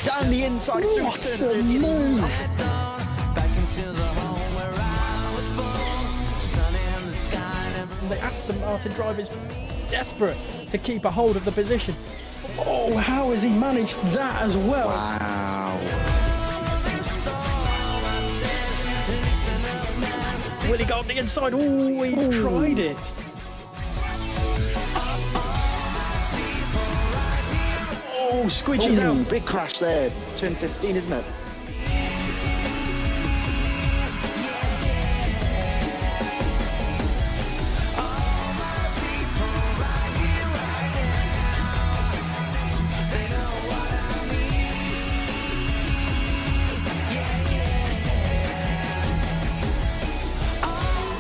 Down the inside. What a move! The Aston Martin driver is desperate to keep a hold of the position. Oh, how has he managed that as well? Wow. Will he go on the inside? Oh, he tried it. Oh, squidgy's out. Big crash there. Turn 15, isn't it?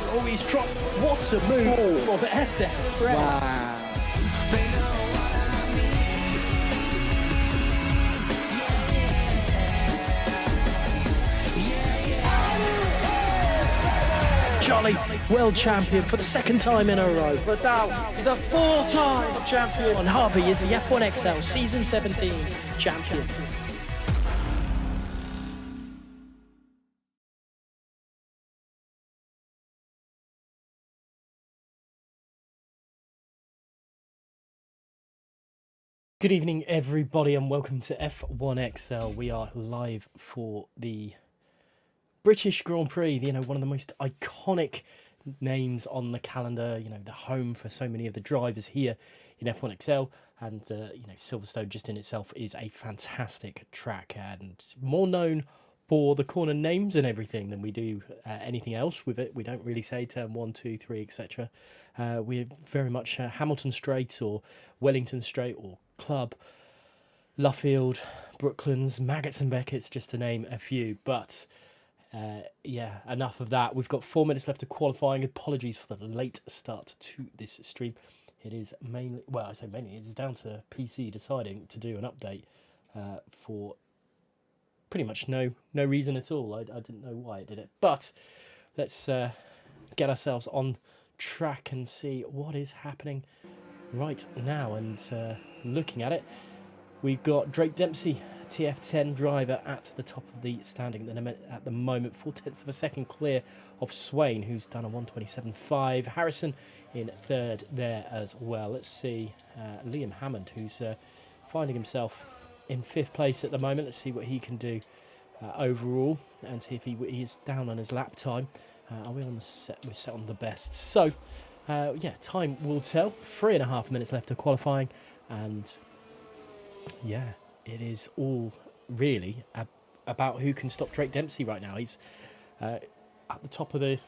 Oh, he's dropped. What a move for the SF. Wow. Jolly, world champion for the second time in a row. Vidal is a four-time champion. And Harvey is the F1XL Season 17 champion. Good evening, everybody, and welcome to F1XL. We are live for the British Grand Prix, one of the most iconic names on the calendar, the home for so many of the drivers here in F1XL. And, Silverstone just in itself is a fantastic track and more known for the corner names and everything than we do anything else with it. We don't really say turn 1, 2, 3, etc. We're very much Hamilton Straight or Wellington Straight or Club, Luffield, Brooklands, Maggots and Beckett's, just to name a few. But enough of that. We've got 4 minutes left of qualifying. Apologies for the late start to this stream. It is mainly, it's down to PC deciding to do an update for pretty much no reason at all. I didn't know why it did it. But let's get ourselves on track and see what is happening right now. And looking at it, we've got Drake Dempsey, TF10 driver, at the top of the standing at the moment, 4/10 of a second clear of Swain, who's done a 1:27.5. Harrison in third there as well. Let's see Liam Hammond, who's finding himself in 5th place at the moment. Let's see what he can do overall and see if he is down on his lap time. Are we on the set? We're set on the best. So, time will tell. 3.5 minutes left of qualifying, and it is all really about who can stop Drake Dempsey right now. He's at the top of the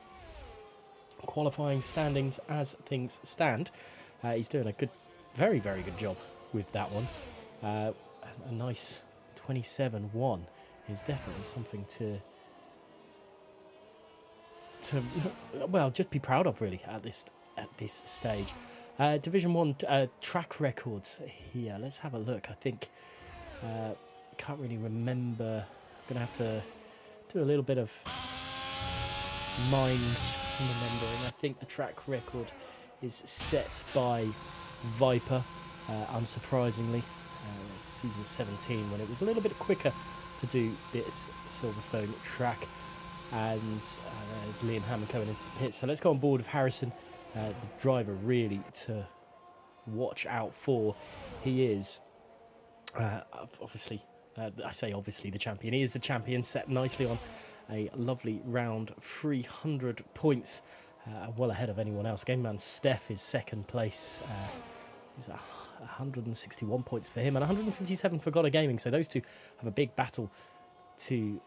qualifying standings as things stand. He's doing a very, very good job with that one. A nice 27.1 is definitely something to just be proud of, really, at this stage. Division 1 track records here. Let's have a look. I think can't really remember. I'm gonna have to do a little bit of mind remembering. I think the track record is set by Viper, unsurprisingly. Season 17, when it was a little bit quicker to do this Silverstone track. And there's Liam Hammond coming into the pit. So let's go on board with Harrison, the driver really to watch out for. He is obviously the champion. He is the champion, set nicely on a lovely round 300 points, well ahead of anyone else. Game man Steph is second place. He's 161 points for him and 157 for Goddard Gaming. So those two have a big battle to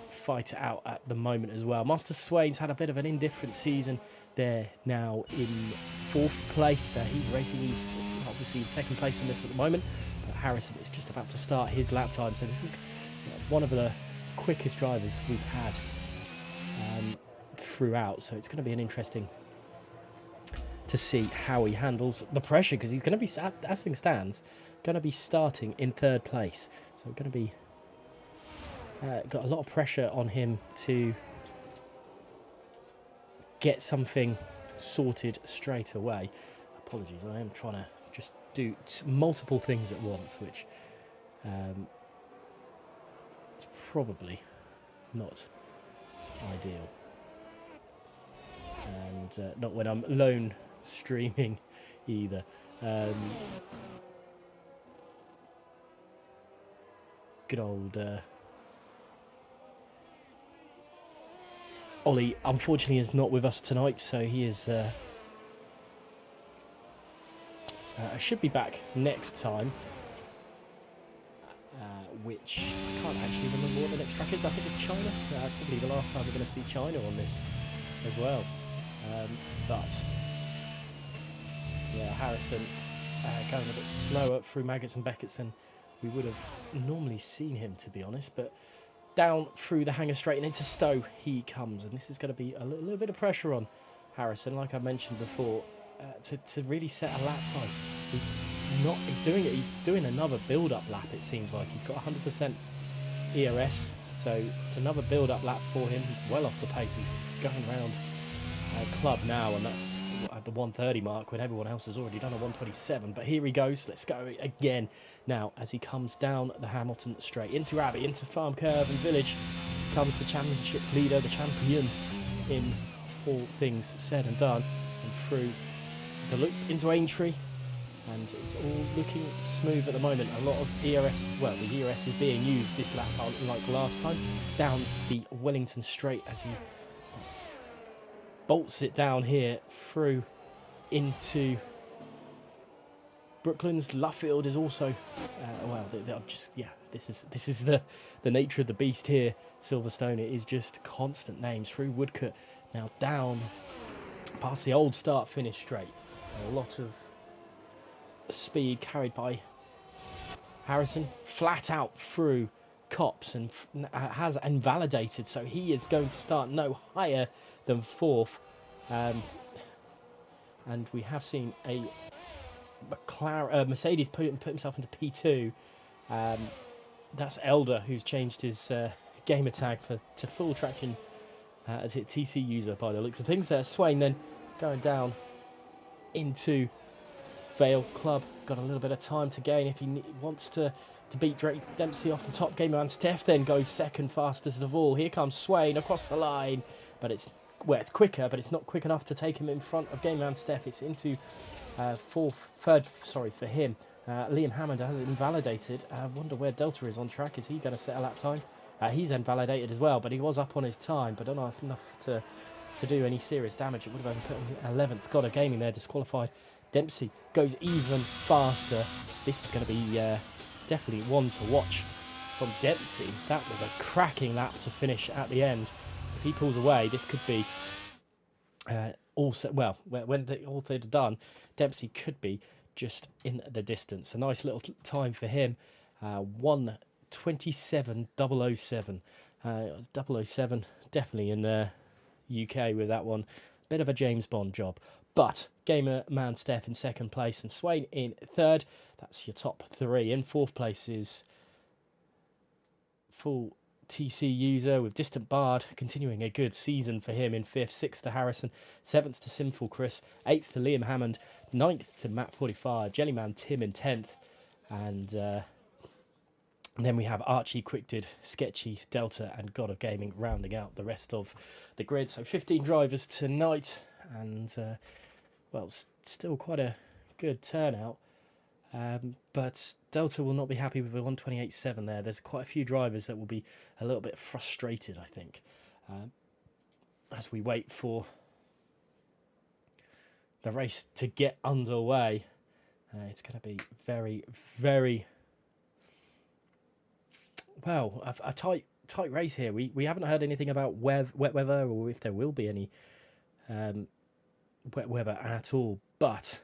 fight out at the moment as well. Master Swain's had a bit of an indifferent season. They're now in 4th place. He's racing. He's obviously in 2nd place in this at the moment. But Harrison is just about to start his lap time. So this is one of the quickest drivers we've had throughout. So it's going to be an interesting to see how he handles the pressure, because he's going to be, as things stands, going to be starting in 3rd place. So going to be got a lot of pressure on him to get something sorted straight away. Apologies, I am trying to just do multiple things at once, which probably not ideal. And not when I'm lone streaming either. Good old Ollie, unfortunately, is not with us tonight, so he is should be back next time, which I can't actually remember what the next track is. I think it's China. Probably the last time we're going to see China on this as well. But yeah, Harrison going a bit slower through Maggots and Beckett's than we would have normally seen him, to be honest. But down through the hanger straight and into Stowe he comes, and this is going to be a little bit of pressure on Harrison, like I mentioned before, to really set a lap time. He's doing another build-up lap. It seems like he's got 100% ERS, so it's another build-up lap for him. He's well off the pace. He's going around club now, and that's at the 130 mark when everyone else has already done a 127. But here he goes. Let's go again now as he comes down the Hamilton straight into Abbey, into Farm Curve and Village. Comes the championship leader, the champion in all things said and done, and through the loop into Aintree, and it's all looking smooth at the moment. A lot of ERS, well, the ERS is being used this lap, like last time, down the Wellington straight as he bolts it down here through into Brooklands. Luffield is also they're just, yeah, this is the nature of the beast here. Silverstone, it is just constant names through Woodcote, now down past the old start finish straight. A lot of speed carried by Harrison, flat out through Copse, and has invalidated, so he is going to start no higher than fourth. And we have seen a Mercedes put himself into P2. That's Elder, who's changed his gamer tag to full traction as a TC user by the looks of things. Swain then going down into Vale Club. Got a little bit of time to gain if he wants to beat Drake Dempsey off the top. Gamerman Steph then goes second fastest of all. Here comes Swain across the line, but it's quicker, but it's not quick enough to take him in front of Gamerman Steph. It's into third for him. Liam Hammond has invalidated. I wonder where Delta is on track. Is he going to set a lap time? He's invalidated as well, but he was up on his time, but not enough to do any serious damage. It would have only put him 11th. Got a gaming there, disqualified. Dempsey goes even faster. This is going to be definitely one to watch from Dempsey. That was a cracking lap to finish at the end. If he pulls away, this could be also, well, when all they're done, Dempsey could be just in the distance. A nice little time for him. 1:27.007. 007 definitely in the UK with that one. Bit of a James Bond job. But Gamer Man Steph in second place and Swain in third. That's your top three. In fourth place is full TC user with Distant Bard, continuing a good season for him in fifth. Sixth to Harrison. Seventh to Sinful Chris. Eighth to Liam Hammond. Ninth to Matt45. Jellyman Tim in 10th. And then we have Archie, Quickdid, Sketchy, Delta and God of Gaming rounding out the rest of the grid. So 15 drivers tonight, and well, still quite a good turnout. But Delta will not be happy with the 128.7 there. There's quite a few drivers that will be a little bit frustrated, I think, as we wait for the race to get underway. It's going to be very, very well a tight race here. We haven't heard anything about wet weather or if there will be any wet weather at all, but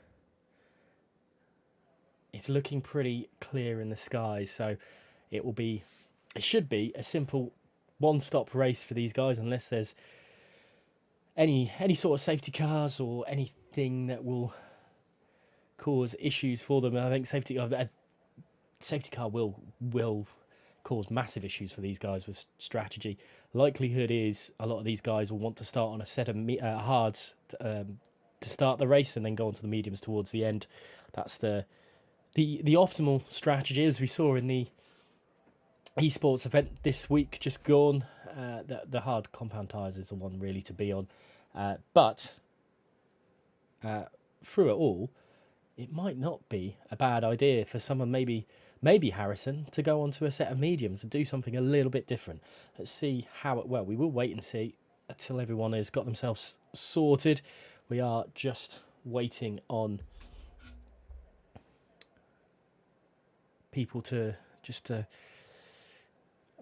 it's looking pretty clear in the skies, so it should be a simple one-stop race for these guys, unless there's any sort of safety cars or anything that will cause issues for them. I think a safety car will cause massive issues for these guys with strategy. Likelihood is a lot of these guys will want to start on a set of hards to start the race and then go on to the mediums towards the end. That's the optimal strategy, as we saw in the esports event this week just gone. The hard compound tyres is the one really to be on. But through it all, it might not be a bad idea for someone, maybe Harrison, to go onto a set of mediums and do something a little bit different. Let's see how it... Well, we will wait and see until everyone has got themselves sorted. We are just waiting on people to just... I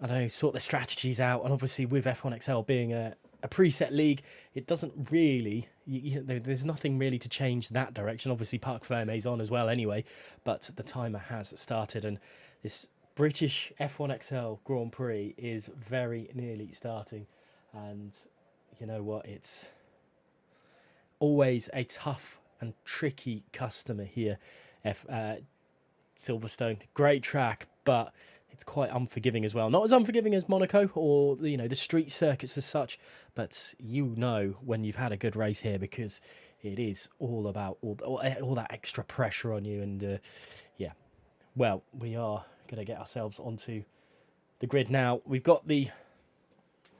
don't know, sort their strategies out. And obviously with F1XL being a preset league, it doesn't really... there's nothing really to change that direction. Obviously Parc Fermé's on as well anyway, but the timer has started, and this British F1XL Grand Prix is very nearly starting. And you know what? It's always a tough and tricky customer here. Silverstone, great track, but it's quite unforgiving as well. Not as unforgiving as Monaco or, you know, the street circuits as such, but you know when you've had a good race here, because it is all about all that extra pressure on you. And yeah, well, we are going to get ourselves onto the grid now. We've got the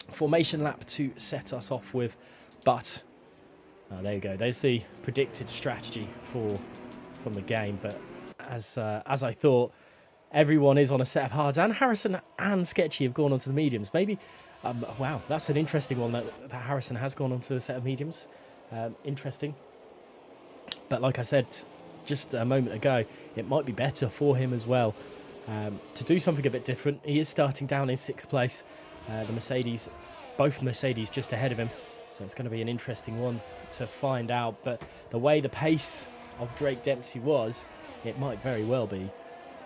formation lap to set us off with, but there you go. There's the predicted strategy from the game. But as I thought, everyone is on a set of hards, and Harrison and Sketchy have gone onto the mediums. Maybe, wow, that's an interesting one that Harrison has gone onto a set of mediums. Interesting. But like I said just a moment ago, it might be better for him as well to do something a bit different. He is starting down in 6th place. The Mercedes, both Mercedes just ahead of him. So it's going to be an interesting one to find out. But the way the pace of Drake Dempsey was, it might very well be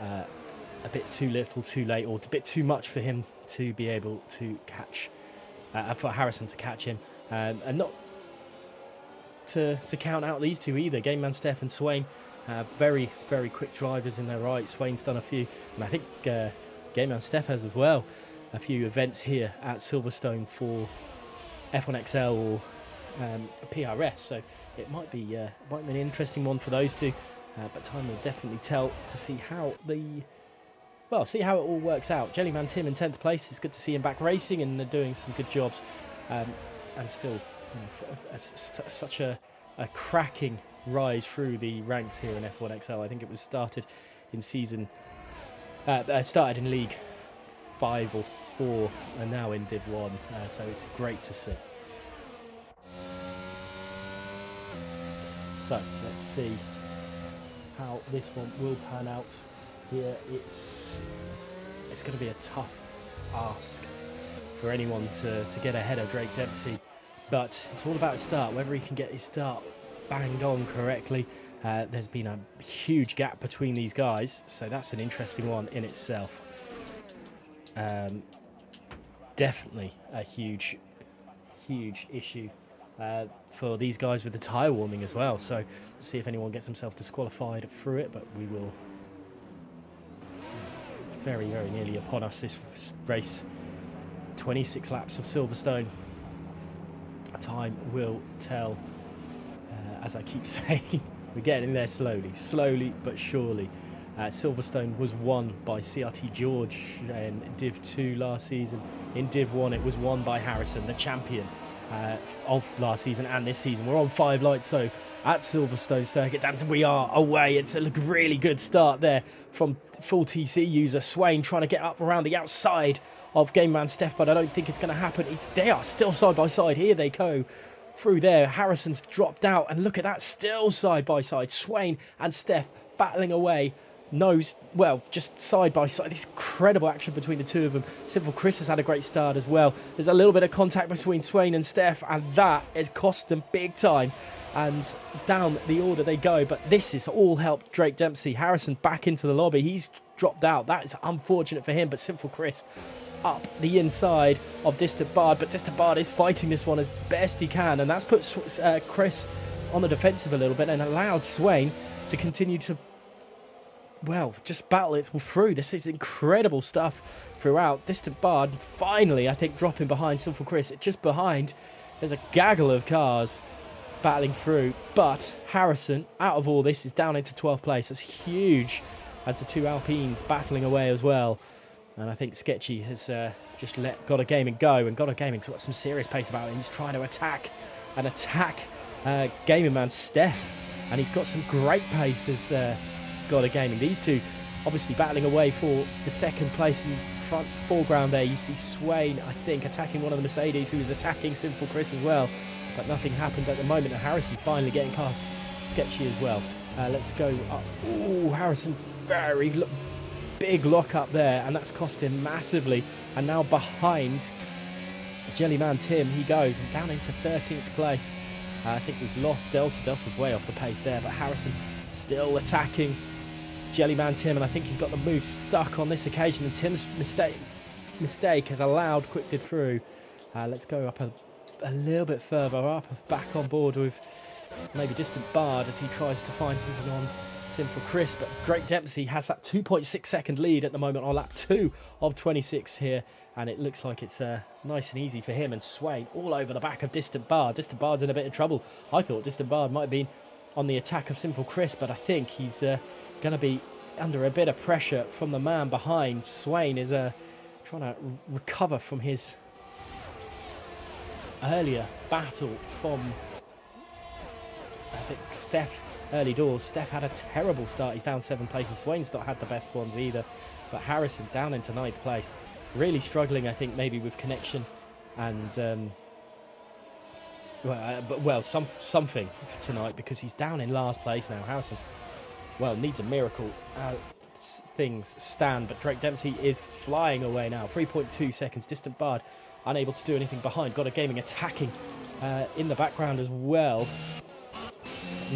a bit too little, too late, or a bit too much for him to be able to catch, for Harrison to catch him. And not to count out these two either. Game Man Steph and Swain, very, very quick drivers in their right. Swain's done a few, and I think Game Man Steph has as well, a few events here at Silverstone for F1XL or PRS. So it might be an interesting one for those two. But time will definitely tell to see how see how it all works out. Jellyman Tim in 10th place. It's good to see him back racing and doing some good jobs. And still, you know, such a cracking rise through the ranks here in F1XL. I think it was started in League 5 or 4 and now in Div 1. So it's great to see. So let's see how this one will pan out here. It's going to be a tough ask for anyone to get ahead of Drake Dempsey, but it's all about his start, whether he can get his start banged on correctly. There's been a huge gap between these guys, so that's an interesting one in itself. Definitely a huge issue for these guys with the tyre warming as well. So let's see if anyone gets himself disqualified through it, but we will. It's very, very nearly upon us, this race. 26 laps of Silverstone. Time will tell. As I keep saying, we're getting there slowly but surely. Silverstone was won by CRT George in Div 2 last season. In Div 1 it was won by Harrison, the champion of last season and this season. We're on 5 lights, so at Silverstone Circuit, and we are away. It's a really good start there from full TC user Swain, trying to get up around the outside of Game Man Steph, but I don't think it's going to happen. They are still side by side. Here they go through there. Harrison's dropped out, and look at that, still side by side. Swain and Steph battling away. Just side by side. This incredible action between the two of them. Simple Chris has had a great start as well. There's a little bit of contact between Swain and Steph, and that has cost them big time. And down the order they go. But this has all helped Drake Dempsey. Harrison back into the lobby. He's dropped out. That is unfortunate for him. But Simple Chris up the inside of Distant Bard. But Distant Bard is fighting this one as best he can. And that's put Chris on the defensive a little bit and allowed Swain to continue to, just battle it through. This is incredible stuff throughout. Distant Bard finally, I think, dropping behind Simple Chris. Just behind, there's a gaggle of cars battling through. But Harrison, out of all this, is down into 12th place. That's huge, as the two Alpines battling away as well. And I think Sketchy has just let Got a Gaming go, and Got a Gaming's got some serious pace about him. He's trying to attack Gaming Man Steph, and he's got some great pace as Got a Gaming. These two obviously battling away for the second place in front foreground there. You see Swain, I think, attacking one of the Mercedes, who is attacking Sinful Chris as well, but nothing happened at the moment, and Harrison finally getting past Sketchy as well. Let's go up. Ooh, Harrison, very big lock up there, and that's cost him massively. And now behind Jellyman Tim, he goes and down into 13th place. I think we've lost Delta. Delta's way off the pace there, but Harrison still attacking Jellyman Tim, and I think he's got the move stuck on this occasion, and Tim's mistake has allowed Quick Did through. Let's go up a little bit further up, back on board with maybe Distant Bard as he tries to find something on Sinful Chris, but Drake Dempsey has that 2.6 second lead at the moment on lap 2 of 26 here, and it looks like it's nice and easy for him. And Swain all over the back of Distant Bard. Distant Bard's in a bit of trouble. I thought Distant Bard might have been on the attack of Sinful Chris, but I think he's going to be under a bit of pressure from the man behind. Swain is trying to recover from his earlier battle from, I think, Steph early doors. Steph had a terrible start. He's down 7 places. Swain's not had the best ones either. But Harrison down into 9th place. Really struggling, I think, maybe with connection and something tonight, because he's down in last place now. Harrison, well, needs a miracle. Things stand, but Drake Dempsey is flying away now. 3.2 seconds. Distant Bard unable to do anything behind. Got a Gaming attacking in the background as well.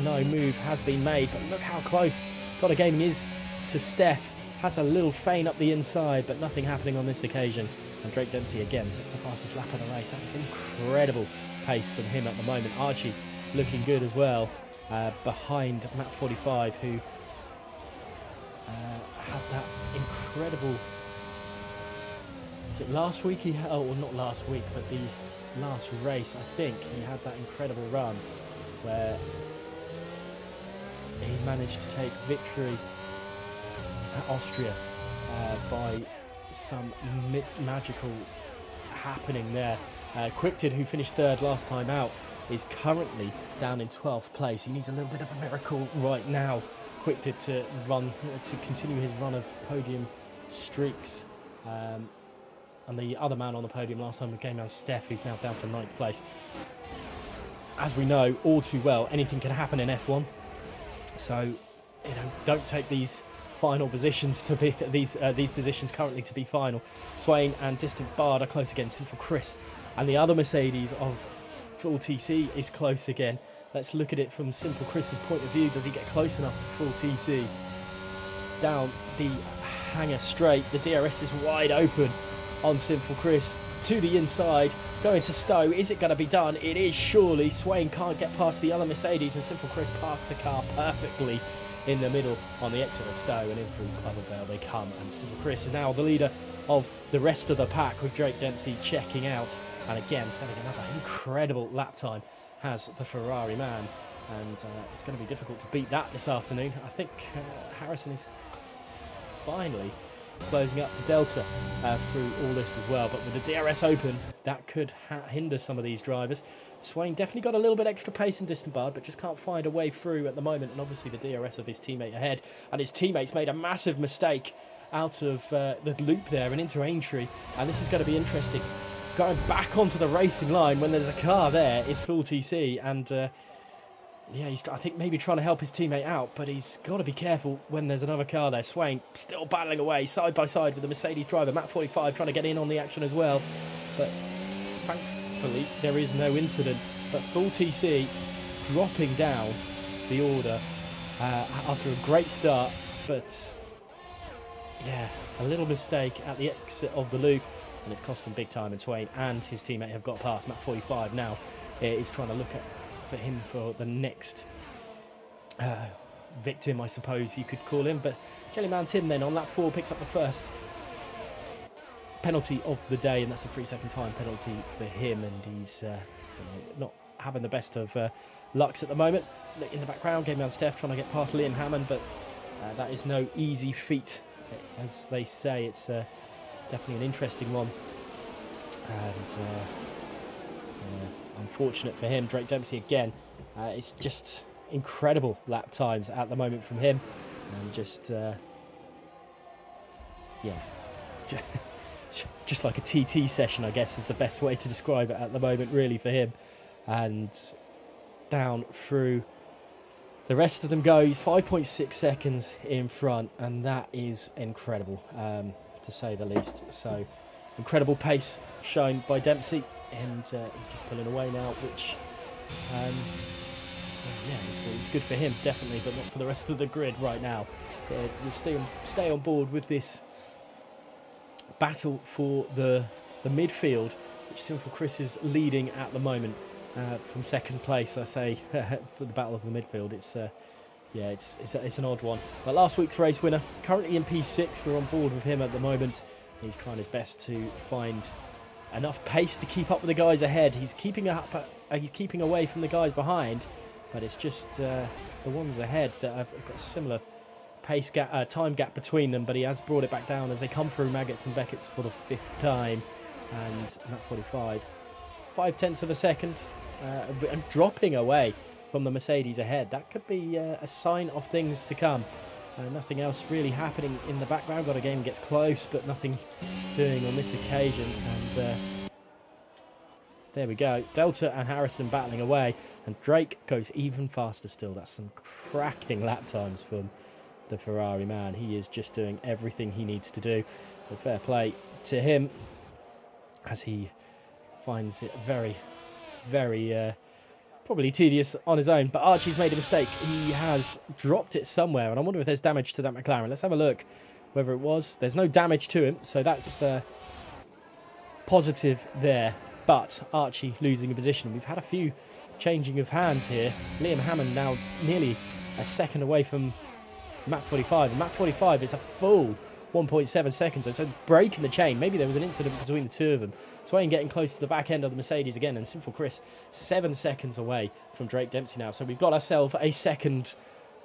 No move has been made, but look how close Got a Gaming is to Steph. Has a little feint up the inside, but nothing happening on this occasion. And Drake Dempsey again sets the fastest lap of the race. That is incredible pace from him at the moment. Archie looking good as well, behind Matt 45, who had that incredible... Is it last week he had... Oh, well, not last week, but the last race, I think, he had that incredible run where he managed to take victory at Austria by some magical happening there. Quicted, who finished 3rd last time out, is currently down in 12th place. He needs a little bit of a miracle right now, Quicted, to continue his run of podium streaks. And the other man on the podium last time came out, Steph, who's now down to 9th place. As we know all too well, anything can happen in F1. So, don't take these final positions to be these positions currently to be final. Swain and Distant Bard are close again. Sinful Chris and the other Mercedes of Full TC is close again. Let's look at it from Sinful Chris's point of view. Does he get close enough to Full TC? Down the hanger straight, the DRS is wide open on Sinful Chris to the inside, going to Stowe. Is it going to be done? It is, surely. Swain can't get past the other Mercedes, and Sinful Chris parks a car perfectly in the middle on the exit of Stowe, and in through Clubbervale they come, and Sinful Chris is now the leader of the rest of the pack, with Drake Dempsey checking out, and again setting another incredible lap time has the Ferrari man, and it's going to be difficult to beat that this afternoon. I think Harrison is finally closing up the Delta through all this as well, but with the DRS open, that could hinder some of these drivers. Swain definitely got a little bit extra pace in Distant Bard, but just can't find a way through at the moment, and obviously the DRS of his teammate ahead, and his teammates made a massive mistake out of the loop there and into Aintree, and this is going to be interesting. Going back onto the racing line when there's a car there is Full TC, and yeah, he's, I think, maybe trying to help his teammate out, but he's got to be careful when there's another car there. Swain still battling away side by side with the Mercedes driver, Matt 45, trying to get in on the action as well, but thankfully there is no incident. But Full TC dropping down the order after a great start, but yeah, a little mistake at the exit of the loop, and it's cost him big time, and Swain and his teammate have got past. Matt 45 now is trying to look at for him for the next victim, I suppose you could call him. But Jellyman Tim then on lap 4 picks up the first penalty of the day, and that's a 3-second time penalty for him, and he's not having the best of lucks at the moment. In the background, Game Man Steph trying to get past Liam Hammond, but that is no easy feat. As they say, it's definitely an interesting one. And unfortunate for him, Drake Dempsey again. It's just incredible lap times at the moment from him. And just, yeah, just like a TT session, I guess, is the best way to describe it at the moment, really, for him. And down through the rest of them go. He's 5.6 seconds in front, and that is incredible, to say the least. So, incredible pace shown by Dempsey, and he's just pulling away now, which, yeah, it's good for him, definitely, but not for the rest of the grid right now. We'll stay on board with this battle for the midfield, which Simple Chris is leading at the moment from second place. I say for the battle of the midfield. It's yeah, it's an odd one. But last week's race winner, currently in P6, we're on board with him at the moment. He's trying his best to find enough pace to keep up with the guys ahead. He's keeping away from the guys behind, but it's just the ones ahead that have got a similar pace gap, time gap between them. But he has brought it back down as they come through Maggots and Beckett's for the 5th time, and at 45, 0.5 of a second, and dropping away from the Mercedes ahead. That could be a sign of things to come. Nothing else really happening in the background. Got a game gets close, but nothing doing on this occasion. And there we go. Delta and Harrison battling away, and Drake goes even faster still. That's some cracking lap times from the Ferrari man. He is just doing everything he needs to do. So fair play to him as he finds it very, very probably tedious on his own. But Archie's made a mistake. He has dropped it somewhere, and I wonder if there's damage to that McLaren. Let's have a look whether it was. There's no damage to him, so that's positive there. But Archie losing a position. We've had a few changing of hands here. Liam Hammond now nearly a second away from Map 45, and Map 45 is a full 1.7 seconds, so breaking the chain. Maybe there was an incident between the two of them. Swain getting close to the back end of the Mercedes again, and Simple Chris 7 seconds away from Drake Dempsey now. So we've got ourselves a second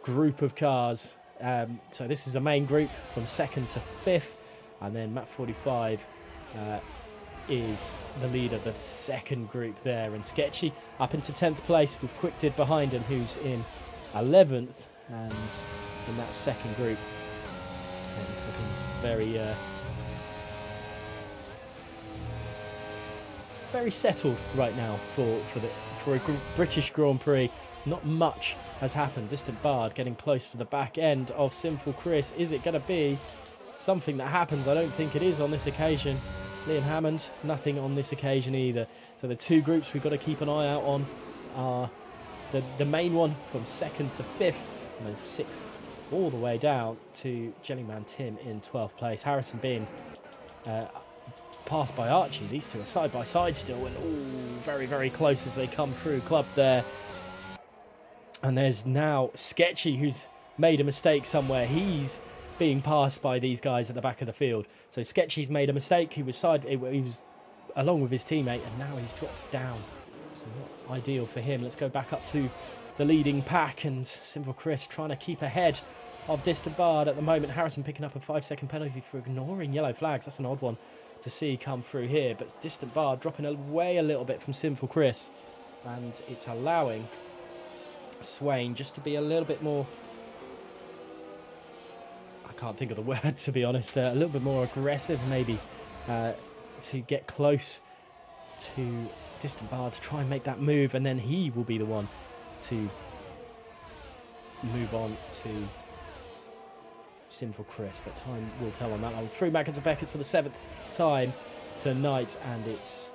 group of cars. So this is the main group from 2nd to 5th, and then Map 45 is the leader of the second group there. And Sketchy up into 10th place with Quick Did behind him, who's in 11th, and in that second group. It looks like a very settled right now for a British Grand Prix. Not much has happened. Distant Bard getting close to the back end of Simple Chris. Is it going to be something that happens? I don't think it is on this occasion. Liam Hammond, nothing on this occasion either. So the two groups we've got to keep an eye out on are the main one from 2nd to 5th, and then 6th all the way down to Jellyman Tim in 12th place. Harrison being passed by Archie. These two are side by side still, and all very, very close as they come through club there. And there's now Sketchy, who's made a mistake somewhere. He's being passed by these guys at the back of the field. So Sketchy's made a mistake. He was along with his teammate, and now he's dropped down. So not ideal for him. Let's go back up to the leading pack, and Simple Chris trying to keep ahead of Distant Bard at the moment. Harrison picking up a 5-second penalty for ignoring yellow flags. That's an odd one to see come through here. But Distant Bard dropping away a little bit from Simple Chris, and it's allowing Swain just to be a little bit more, I can't think of the word to be honest, a little bit more aggressive maybe, to get close to Distant Bard to try and make that move, and then he will be the one to move on to Simple Chris. But time will tell on that one. Through Maggots and Beckett's for the 7th time tonight, and it's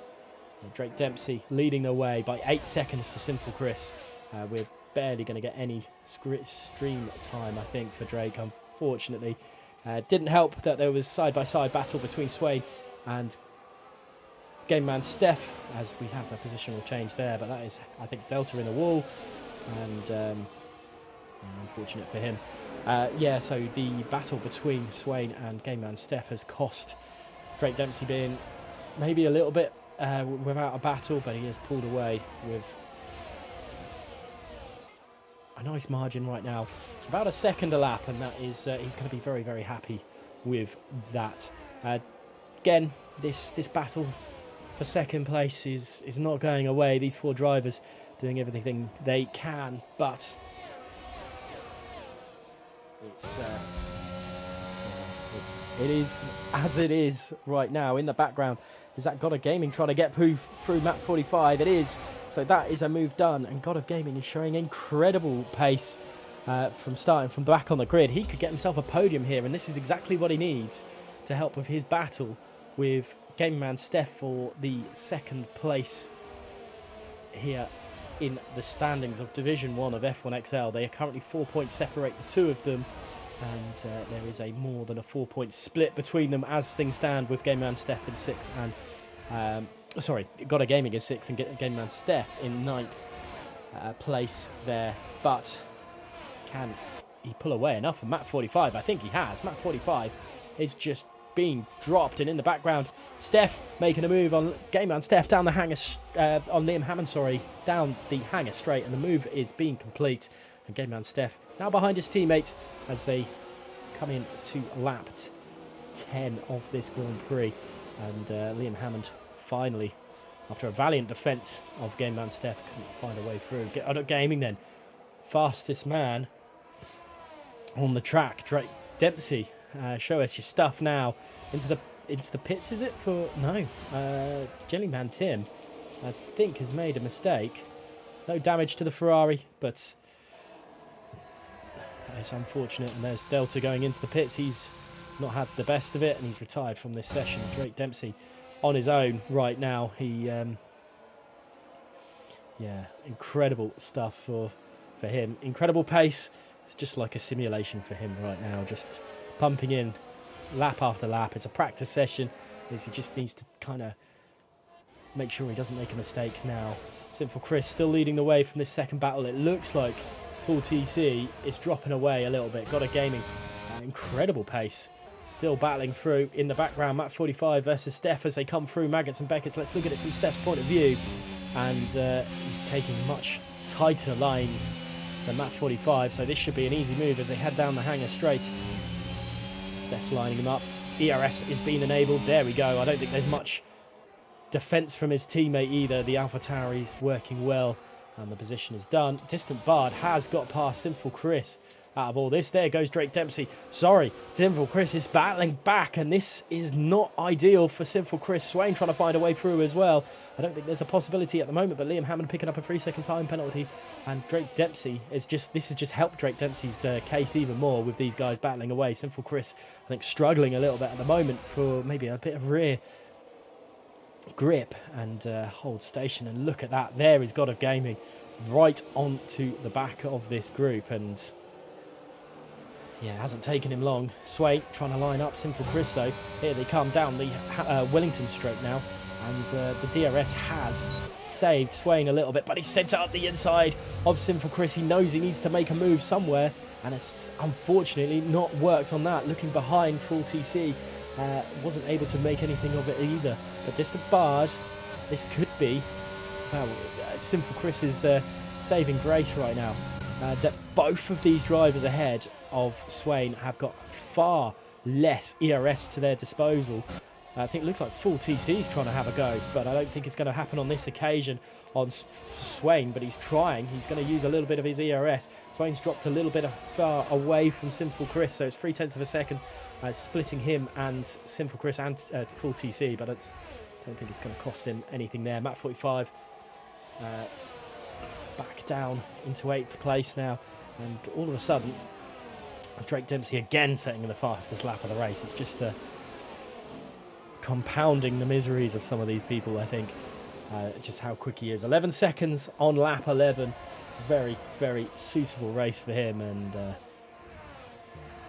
Drake Dempsey leading the way by 8 seconds to Simple Chris. We're barely going to get any stream time, I think, for Drake, unfortunately. Didn't help that there was side-by-side battle between Swain and Game Man Steph, as we have the positional change there, but that is, I think, Delta in the wall, and unfortunate for him. Yeah, so the battle between Swain and Game Man Steph has cost Drake Dempsey being maybe a little bit without a battle, but he has pulled away with a nice margin right now. About a second a lap, and that is he's going to be very, very happy with that. again, this battle for second place is not going away. These 4 drivers doing everything they can, but it is as it is right now. In the background is that God of Gaming trying to get through map 45. It is. So that is a move done, and God of Gaming is showing incredible pace from starting from back on the grid. He could get himself a podium here, and this is exactly what he needs to help with his battle with Gaming Man Steph for the second place here in the standings of Division 1 of F1XL. They are currently 4 points separate the two of them, and there is a more than a 4-point split between them as things stand, with Gaming Man Steph in 6th and God of Gaming is 6th and Gaming Man Steph in 9th place there. But can he pull away enough from map 45? I think he has. Map 45 is just being dropped, and in the background, Steph making a move on Gaming Man Steph down the hangar, on Liam Hammond, down the hangar straight, and the move is being complete. And Gaming Man Steph now behind his teammate as they come in to lap 10 of this Grand Prix, and Liam Hammond finally, after a valiant defence of Gaming Man Steph, couldn't find a way through. God of Gaming then, fastest man on the track. Drake Dempsey, show us your stuff now. Into the pits, is it? For no, Jellyman Tim, I think, has made a mistake. No damage to the Ferrari, but it's unfortunate. And there's Delta going into the pits. He's not had the best of it, and he's retired from this session. Drake Dempsey on his own right now. He yeah, incredible stuff for him. Incredible pace. It's just like a simulation for him right now, just pumping in lap after lap. It's a practice session. He just needs to kind of make sure he doesn't make a mistake now. Sinful Chris still leading the way from this second battle. It looks like Full TC is dropping away a little bit. God of Gaming, incredible pace. Still battling through in the background. Map 45 versus Steph as they come through Maggots and Beckett's. Let's look at it from Steph's point of view. And he's taking much tighter lines than map 45. So this should be an easy move as they head down the hangar straight. Steph's lining him up. ERS is being enabled. There we go. I don't think there's much defence from his teammate either. The AlphaTauri is working well. And the position is done. Distant Bard has got past Sinful Chris out of all this. There goes Drake Dempsey. Sorry, Sinful Chris is battling back, and this is not ideal for Sinful Chris. Swain trying to find a way through as well. I don't think there's a possibility at the moment, but Liam Hammond picking up a 3-second time penalty, and Drake Dempsey is just, this has just helped Drake Dempsey's case even more with these guys battling away. Sinful Chris, I think, struggling a little bit at the moment for maybe a bit of rear grip and hold station. And look at that, there is God of Gaming right onto the back of this group, and yeah, it hasn't taken him long. Swain trying to line up Sinful Chris though. Here they come down the Wellington straight now, and the DRS has saved Swain a little bit, but he sent it up the inside of Sinful Chris. He knows he needs to make a move somewhere, and it's unfortunately not worked on that. Looking behind, Full TC wasn't able to make anything of it either. But Distant Bars, this could be, well, Sinful Chris is saving grace right now. That both of these drivers ahead of Swain have got far less ERS to their disposal. I think it looks like Full TC is trying to have a go, but I don't think it's going to happen on this occasion on Swain, but he's trying. He's going to use a little bit of his ERS. Swain's dropped a little bit far away from Sinful Chris, so it's 0.3 of a second splitting him and Sinful Chris and Full TC, but I don't think it's going to cost him anything there. Map 45 back down into 8th place now, and all of a sudden Drake Dempsey again setting the fastest lap of the race. It's just compounding the miseries of some of these people, I think, just how quick he is. 11 seconds on lap 11. Very, very suitable race for him, and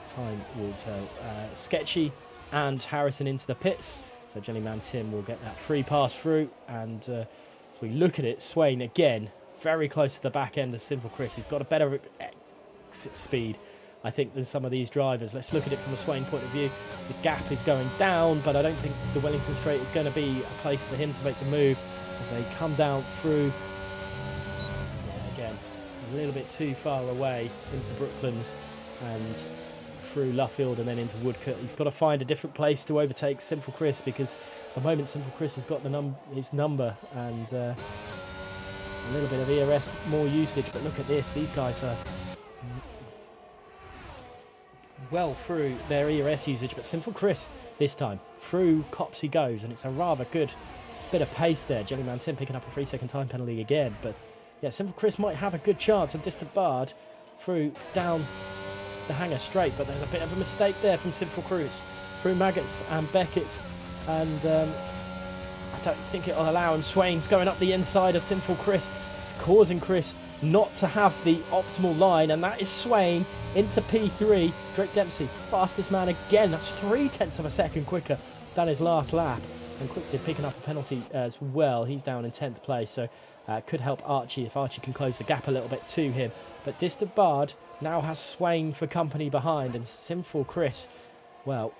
time will tell. Sketchy and Harrison into the pits, so Jellyman Tim will get that free pass through, and as we look at it, Swain again very close to the back end of Sinful Chris. He's got a better exit speed, I think, than some of these drivers. Let's look at it from a Swain point of view. The gap is going down, but I don't think the Wellington Straight is going to be a place for him to make the move as they come down through. Yeah, again, a little bit too far away into Brooklands, and through Luffield and then into Woodcote. He's got to find a different place to overtake Sinful Chris, because at the moment Sinful Chris has got his number and a little bit of ERS more usage. But look at this, these guys are well through their ERS usage, but Sinful Chris this time through Cops he goes, and it's a rather good bit of pace there. Jellyman Tim picking up a 3-second time penalty again, but yeah, Sinful Chris might have a good chance of Distant Bard through down the hanger straight, but there's a bit of a mistake there from Sinful Chris through Maggots and Beckett's, and I don't think it'll allow him. Swain's going up the inside of Sinful Chris. It's causing Chris not to have the optimal line, and that is Swain into P3. Drake Dempsey, fastest man again. That's 0.3 of a second quicker than his last lap. And Quickdip picking up a penalty as well. He's down in 10th place, so could help Archie if Archie can close the gap a little bit to him. But Distant Bard now has Swain for company behind, and Sinful Chris, well,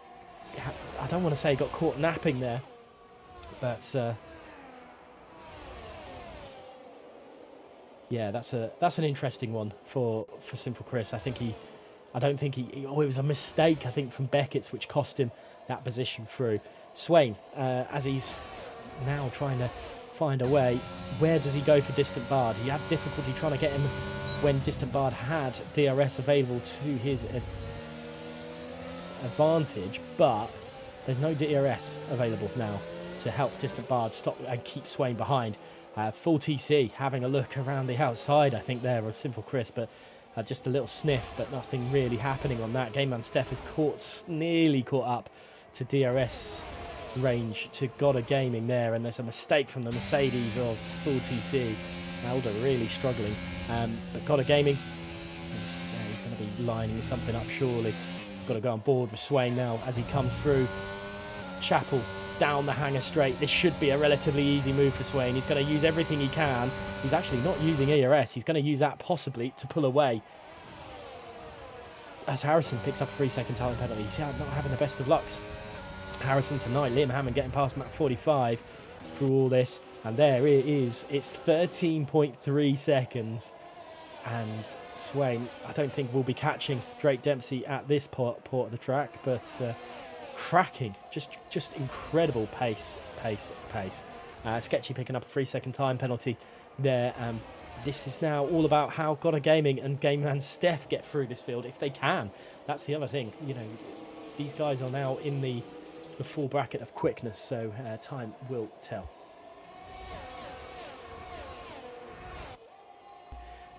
I don't want to say got caught napping there, but yeah, that's an interesting one for Sinful Chris. I don't think it was a mistake, I think, from Beckett's, which cost him that position through. Swain, as he's now trying to find a way, where does he go for Distant Bard? He had difficulty trying to get him when Distant Bard had DRS available to his advantage, but there's no DRS available now to help Distant Bard stop and keep Swain behind. Full TC having a look around the outside, I think, there of Sinful Chris, but just a little sniff, but nothing really happening on that. Game Man Steph is nearly caught up to DRS range to Godder Gaming there, and there's a mistake from the Mercedes of Full TC. Elder really struggling, but Godder Gaming, he's going to be lining something up surely. Got to go on board with Swain now as he comes through Chapel down the hanger straight. This should be a relatively easy move for Swain. He's going to use everything he can. He's actually not using ERS. He's going to use that possibly to pull away, as Harrison picks up a 3-second time penalty. He's not having the best of lucks, Harrison, tonight. Liam Hammond getting past Mach 45 through all this, and there it is. It's 13.3 seconds, and Swain, I don't think we'll be catching Drake Dempsey at this port of the track, but cracking, just incredible pace. Sketchy picking up a 3-second time penalty there. This is now all about how Godder Gaming and Game Man Steph get through this field, if they can. That's the other thing. You know, these guys are now in the full bracket of quickness, so time will tell.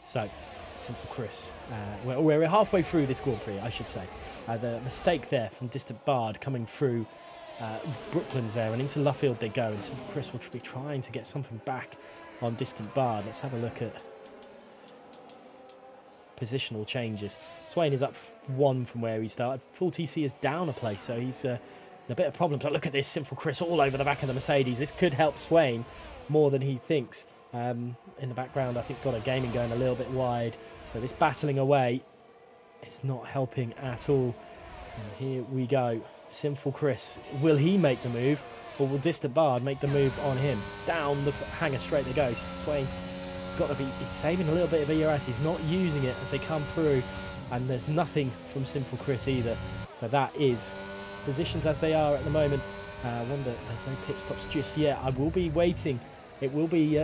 So, Sinful Chris. We're halfway through this Grand Prix, I should say. The mistake there from Distant Bard coming through Brooklands there, and into Luffield they go, and Sinful Chris will be trying to get something back on Distant Bard. Let's have a look at positional changes. Swain is up 1 from where he started. Full TC is down a place, so he's in a bit of problems. But look at this, Sinful Chris all over the back of the Mercedes. This could help Swain more than he thinks. In the background, I think Godder Gaming going a little bit wide. So this battling away, it's not helping at all. And here we go. Sinful Chris, will he make the move, or will Distant Bard make the move on him? Down the hanger straight they go. Swain he's saving a little bit of ERS. He's not using it as they come through, and there's nothing from Sinful Chris either. So that is positions as they are at the moment. I wonder, there's no pit stops just yet. I will be waiting. It will be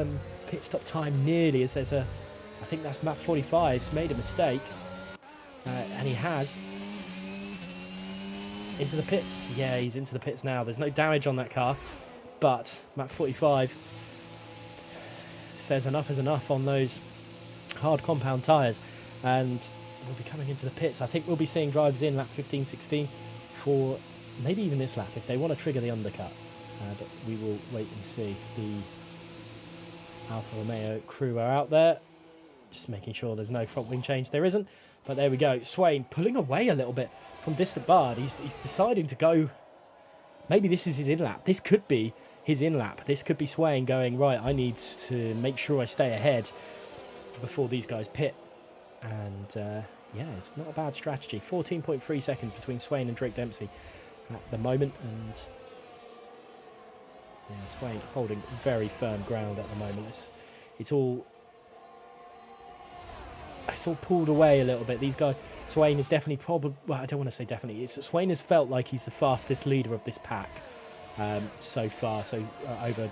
pit stop time nearly, as there's I think that's Map 45's made a mistake, and he has. Into the pits. Yeah, he's into the pits now. There's no damage on that car, but Map 45 says enough is enough on those hard compound tyres, and we'll be coming into the pits. I think we'll be seeing drivers in lap 15, 16 for maybe even this lap if they want to trigger the undercut, but we will wait and see. The Alfa Romeo crew are out there, just making sure there's no front wing change. There isn't, but there we go. Swain pulling away a little bit from Distant Bard. He's deciding to go, maybe this is his in-lap. This could be his in-lap. This could be Swain going, right, I need to make sure I stay ahead before these guys pit. And yeah, it's not a bad strategy. 14.3 seconds between Swain and Drake Dempsey at the moment. And yeah, Swain holding very firm ground at the moment. It's all it's all pulled away a little bit. These guys, Swain is definitely probably, well, I don't want to say definitely, Swain has felt like he's the fastest leader of this pack so far, so over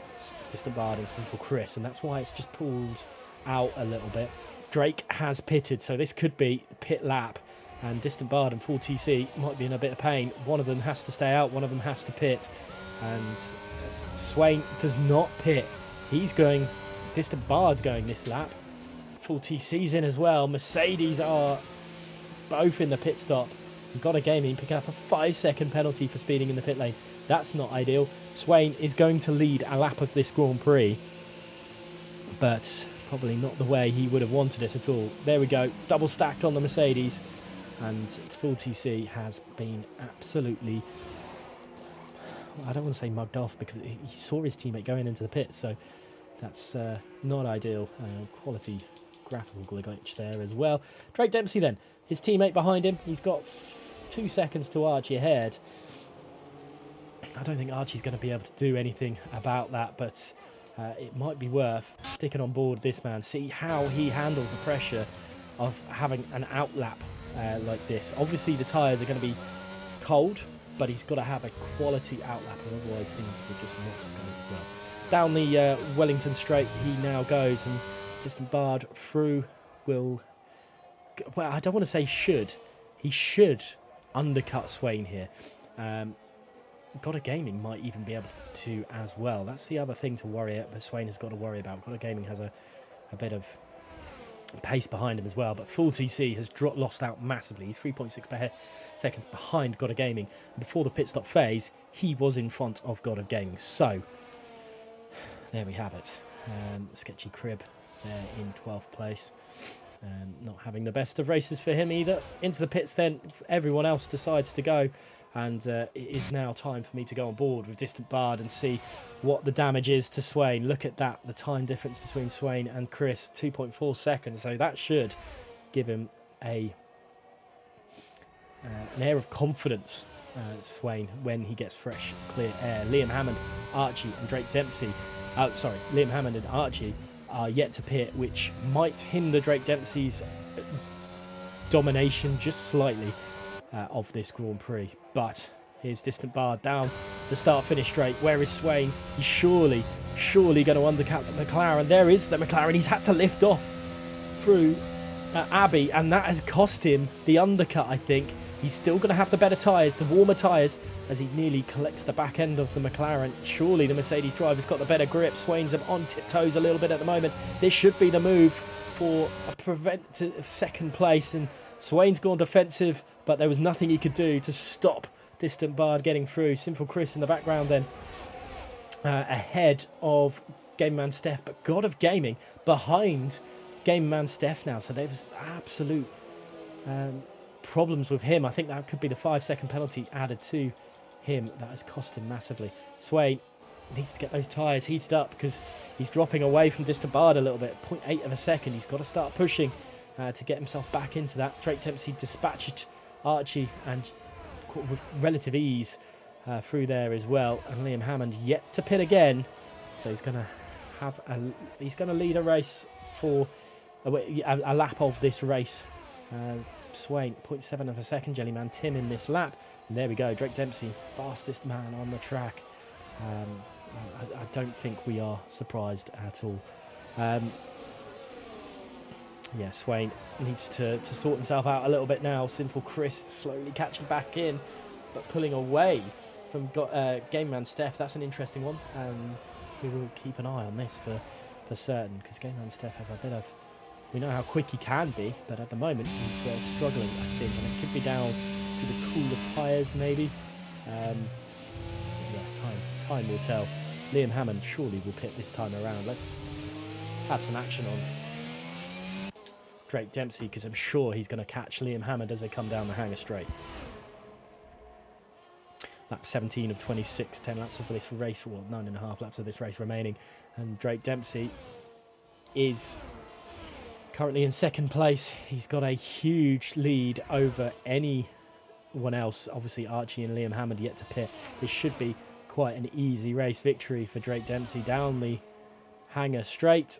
Distant Bard and Sinful Chris, and that's why it's just pulled out a little bit. Drake has pitted, so this could be the pit lap, and Distant Bard and Full TC might be in a bit of pain. One of them has to stay out, one of them has to pit, and Swain does not pit. He's going, Distant Bard's going this lap. Full TC's in as well. Mercedes are both in the pit stop. We've got a gaming picking up a 5-second penalty for speeding in the pit lane. That's not ideal. Swain is going to lead a lap of this Grand Prix, but probably not the way he would have wanted it at all. There we go, double stacked on the Mercedes, and Full TC has been absolutely, I don't want to say mugged off, because he saw his teammate going into the pit, so that's not ideal. Quality graphical glitch there as well. Drake Dempsey then, his teammate behind him, he's got 2 seconds to Archie ahead. I don't think Archie's going to be able to do anything about that, but it might be worth sticking on board this man, see how he handles the pressure of having an outlap like this. Obviously the tyres are going to be cold, but he's got to have a quality outlap, and otherwise things will just not go well. Down the Wellington Straight he now goes, and Distant Bard through will, well, I don't want to say should, he should undercut Swain here. Gotta Gaming might even be able to as well. That's the other thing to worry about, but Swain has got to worry about. Gotta Gaming has a bit of pace behind him as well, but Full TC has lost out massively. He's 3.6 seconds behind Gotta Gaming. Before the pit stop phase, he was in front of Gotta Gaming. So, there we have it. Sketchy Crib there in 12th place. Not having the best of races for him either. Into the pits then, everyone else decides to go. And it is now time for me to go on board with Distant Bard and see what the damage is to Swain. Look at that, the time difference between Swain and Chris, 2.4 seconds. So that should give him an air of confidence, Swain, when he gets fresh, clear air. Liam Hammond, Archie and Drake Dempsey, Liam Hammond and Archie are yet to pit, which might hinder Drake Dempsey's domination just slightly of this Grand Prix. But here's Distant Bard down the start-finish straight. Where is Swain? He's surely going to undercut the McLaren. There is the McLaren. He's had to lift off through Abbey, and that has cost him the undercut, I think. He's still going to have the better tyres, the warmer tyres, as he nearly collects the back end of the McLaren. Surely the Mercedes driver's got the better grip. Swain's on tiptoes a little bit at the moment. This should be the move for a preventive second place, and Swain's gone defensive, but there was nothing he could do to stop Distant Bard getting through. Sinful Chris in the background then, ahead of Game Man Steph, but God of Gaming behind Game Man Steph now. So there was absolute problems with him. I think that could be the 5-second penalty added to him that has cost him massively. Swain needs to get those tyres heated up because he's dropping away from Distant Bard a little bit. 0.8 of a second. He's got to start pushing to get himself back into that. Drake Dempsey dispatched Archie and with relative ease through there as well. And Liam Hammond yet to pit again, so he's going to lead a race for a lap of this race. Swain 0.7 of a second. Jellyman Tim in this lap. And there we go. Drake Dempsey, fastest man on the track. I don't think we are surprised at all. Yeah, Swain needs to sort himself out a little bit now. Sinful Chris slowly catching back in, but pulling away from Game Man Steph. That's an interesting one. We will keep an eye on this for certain, because Game Man Steph has a bit of... We know how quick he can be, but at the moment he's struggling, I think, and it could be down to the cooler tyres maybe. Yeah, time will tell. Liam Hammond surely will pit this time around. Let's add some action on Drake Dempsey, because I'm sure he's going to catch Liam Hammond as they come down the hanger straight. Lap 17 of 26, 10 laps of this race, or 9.5 laps of this race remaining. And Drake Dempsey is currently in second place. He's got a huge lead over anyone else. Obviously Archie and Liam Hammond yet to pit. This should be quite an easy race victory for Drake Dempsey down the hanger straight.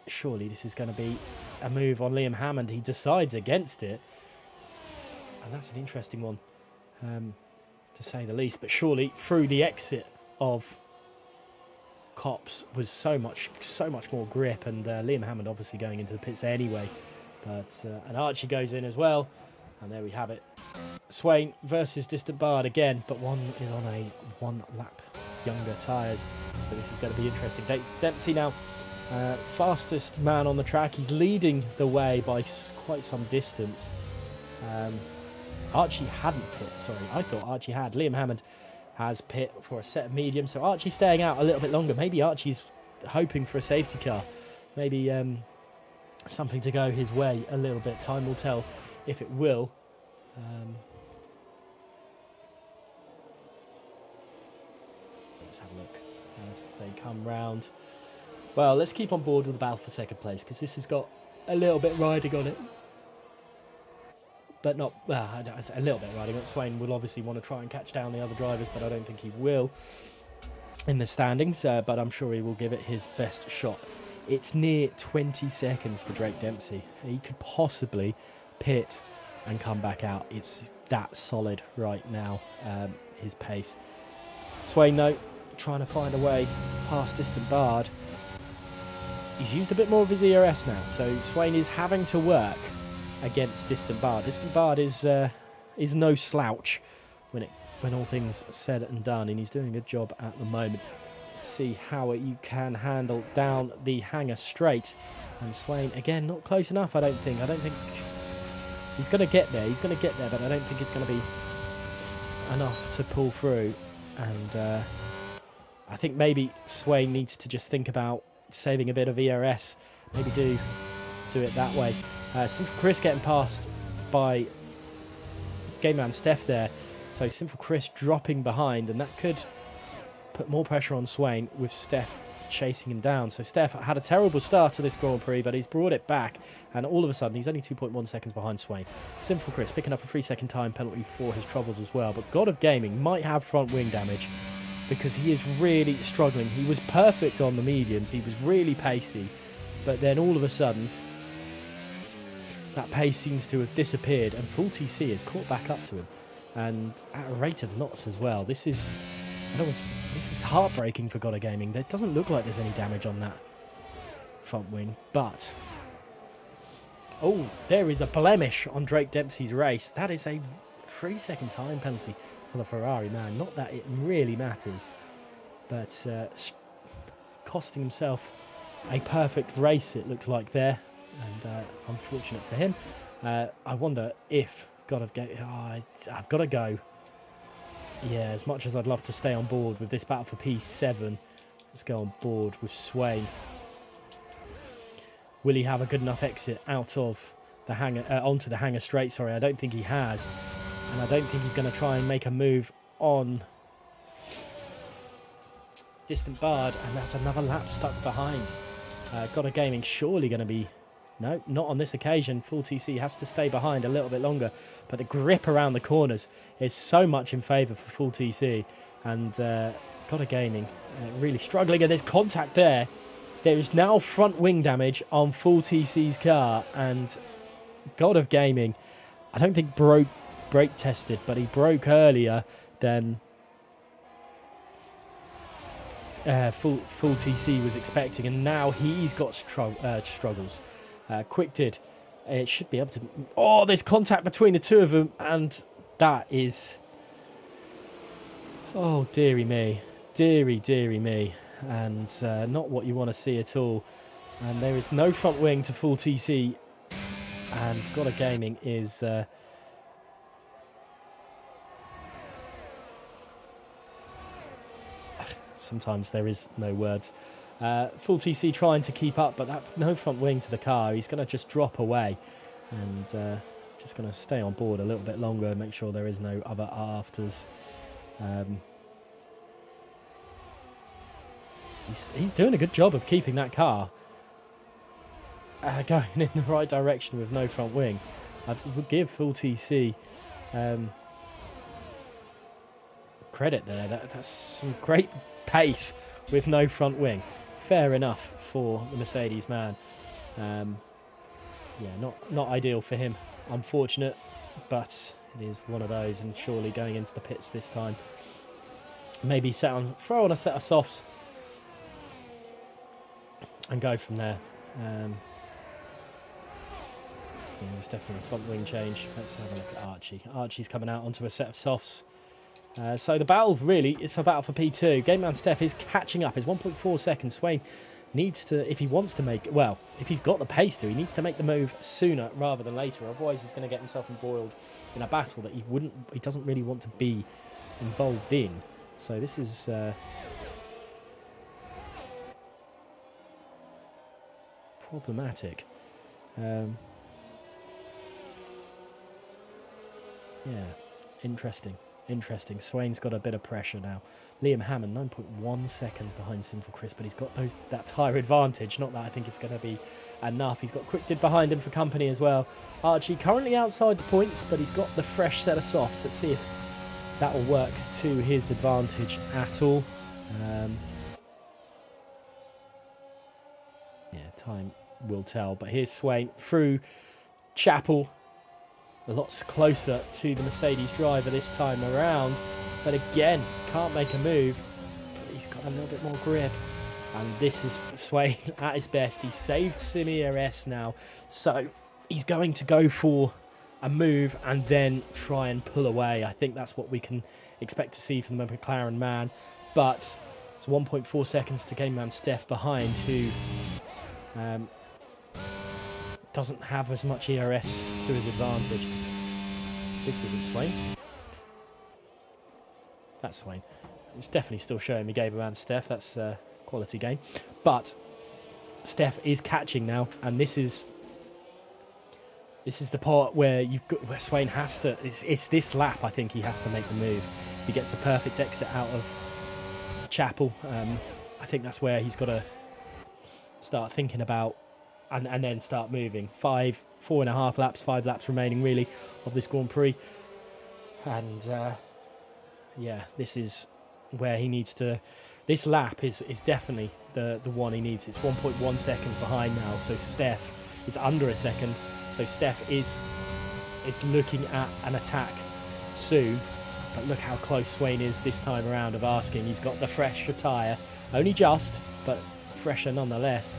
surely this is going to be a move on Liam Hammond. He decides against it. And that's an interesting one, to say the least. But surely through the exit of Copse was so much more grip, and Liam Hammond obviously going into the pits anyway. But and Archie goes in as well, and there we have it. Swain versus Distant Bard again, but one is on a 1 lap younger tyres, so this is going to be interesting. Dempsey now fastest man on the track. He's leading the way by quite some distance. Archie hadn't pit, sorry, I thought Archie had. Liam Hammond has pit for a set of medium, so Archie's staying out a little bit longer. Maybe Archie's hoping for a safety car. Maybe something to go his way a little bit. Time will tell if it will. Let's have a look as they come round. Well, let's keep on board with the battle for second place, because this has got a little bit riding on it. But not, well, a little bit riding on it. Swain will obviously want to try and catch down the other drivers, but I don't think he will in the standings. But I'm sure he will give it his best shot. It's near 20 seconds for Drake Dempsey. He could possibly pit and come back out. It's that solid right now, his pace. Swain, though, trying to find a way past Distant Bard. He's used a bit more of his ERS now, so Swain is having to work against Distant Bard. Distant Bard is no slouch when all things said and done, and he's doing a good job at the moment. Let's see how you can handle down the hanger straight. And Swain, again, not close enough, I don't think. He's going to get there. He's going to get there, but I don't think it's going to be enough to pull through. And I think maybe Swain needs to just think about saving a bit of ERS. Maybe do it that way. Simple Chris getting passed by game man Steph there. So Simple Chris dropping behind, and that could put more pressure on Swain with Steph chasing him down. So Steph had a terrible start to this Grand Prix, but he's brought it back, and all of a sudden he's only 2.1 seconds behind Swain. Simple Chris picking up a 3-second time penalty for his troubles as well. But God of Gaming might have front wing damage, because he is really struggling. He was perfect on the mediums, he was really pacey, but then all of a sudden that pace seems to have disappeared, and Full TC has caught back up to him, and at a rate of knots as well. This is heartbreaking for God of Gaming. It doesn't look like there's any damage on that front wing, but oh, there is a blemish on Drake Dempsey's race. That is a 3-second time penalty for the Ferrari man. Not that it really matters, but costing himself a perfect race, it looks like there, and unfortunate for him. I wonder if I've got to go. Yeah, as much as I'd love to stay on board with this battle for P7, let's go on board with Swain. Will he have a good enough exit out of the hanger, onto the hanger straight? Sorry, I don't think he has. And I don't think he's going to try and make a move on Distant Bard, and that's another lap stuck behind. God of Gaming surely going to be... No, not on this occasion. Full TC has to stay behind a little bit longer, but the grip around the corners is so much in favour for Full TC, and God of Gaming really struggling, and there's contact there. There is now front wing damage on Full TC's car, and God of Gaming, I don't think brake tested, but he broke earlier than Full TC was expecting, and now he's got struggles. Quick did. It should be able to... Oh, there's contact between the two of them, and that is... Oh, dearie me. Dearie me. And not what you want to see at all. And there is no front wing to Full TC, and God of Gaming is... Sometimes there is no words. Full TC trying to keep up, but that no front wing to the car. He's going to just drop away, and just going to stay on board a little bit longer and make sure there is no other afters. He's doing a good job of keeping that car going in the right direction with no front wing. I would give Full TC credit there. That's some great pace with no front wing. Fair enough for the Mercedes man. Yeah, not ideal for him. Unfortunate, but it is one of those. And surely going into the pits this time, maybe throw on a set of softs and go from there. Yeah, it was definitely a front wing change. Let's have a look at Archie. Archie's coming out onto a set of softs. So the battle really is for P2. Game man Steph is catching up. It's 1.4 seconds. Swain needs to, if he wants to make, well, if he's got the pace to, he needs to make the move sooner rather than later. Otherwise, he's going to get himself embroiled in a battle that he doesn't really want to be involved in. So this is problematic. Yeah, interesting. Swain's got a bit of pressure now. Liam Hammond, 9.1 seconds behind Sinful Chris, but he's got that tyre advantage. Not that I think it's going to be enough. He's got Quick Did behind him for company as well. Archie currently outside the points, but he's got the fresh set of softs. Let's see if that will work to his advantage at all. Yeah, time will tell. But here's Swain through Chapel. A lot closer to the Mercedes driver this time around. But again, can't make a move. But he's got a little bit more grip. And this is Swain at his best. He's saved Sim ERS now. So he's going to go for a move and then try and pull away. I think that's what we can expect to see from the McLaren man. But it's 1.4 seconds to game man Steph behind, who doesn't have as much ERS to his advantage. This isn't Swain. That's Swain. It's definitely still showing me game man Steph. That's a quality game. But Steph is catching now, and this is the part where where Swain has to. It's this lap. I think he has to make the move. He gets the perfect exit out of Chapel. I think that's where he's got to start thinking about. And then start moving. 4.5 laps, 5 laps remaining really of this Grand Prix. And yeah, this is where he needs to. This lap is definitely the one he needs. It's 1.1 seconds behind now, so Steph is under a second. So Steph is looking at an attack soon. But look how close Swain is this time around of asking. He's got the fresher tyre, only just, but fresher nonetheless.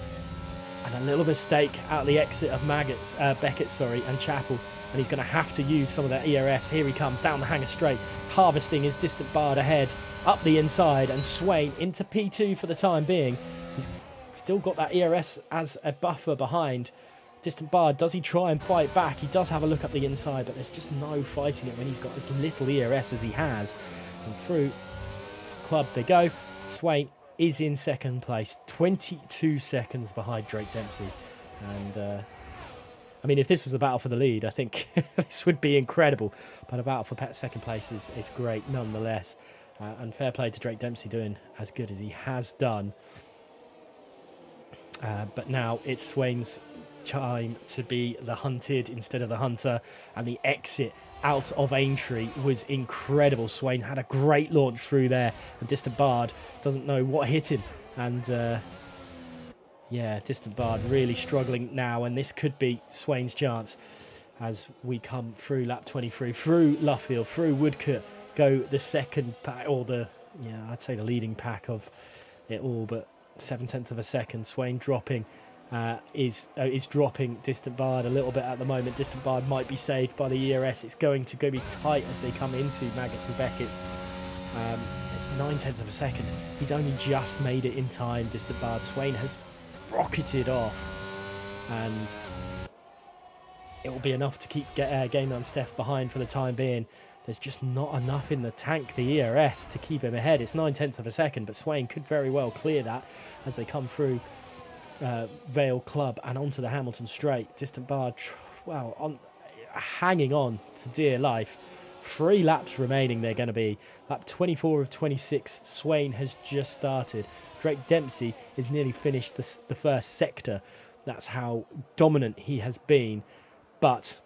And a little mistake out the exit of Beckett, and Chapel. And he's going to have to use some of that ERS. Here he comes down the hanger straight, harvesting his distant Bard ahead, up the inside, and Swain into P2 for the time being. He's still got that ERS as a buffer behind. Distant Bard, does he try and fight back? He does have a look up the inside, but there's just no fighting it when he's got as little ERS as he has. And through Club they go. Swain is in second place, 22 seconds behind Drake Dempsey. And I mean, if this was a battle for the lead, I think this would be incredible. But a battle for second place is great nonetheless. And fair play to Drake Dempsey doing as good as he has done. But now it's Swain's time to be the hunted instead of the hunter. And the exit out of Aintree was incredible. Swain had a great launch through there, and Distant Bard doesn't know what hit him. And yeah, Distant Bard really struggling now, and this could be Swain's chance as we come through lap 23, through Luffield, through Woodcote, go the second pack, or I'd say the leading pack of it all, but 0.7 of a second. Swain dropping. Is dropping Distant Bard a little bit at the moment. Distant Bard might be saved by the ERS. It's going to be tight as they come into Maggots and Beckett. It's 0.9 of a second. He's only just made it in time. Distant Bard. Swain has rocketed off, and it will be enough to keep Game on Steph behind for the time being. There's just not enough in the tank, the ERS, to keep him ahead. It's 0.9 of a second, but Swain could very well clear that as they come through Vale Club and onto the Hamilton Straight. Distant Bard, hanging on to dear life. 3 laps remaining they're going to be. Lap 24 of 26, Swain has just started. Drake Dempsey is nearly finished the first sector. That's how dominant he has been. But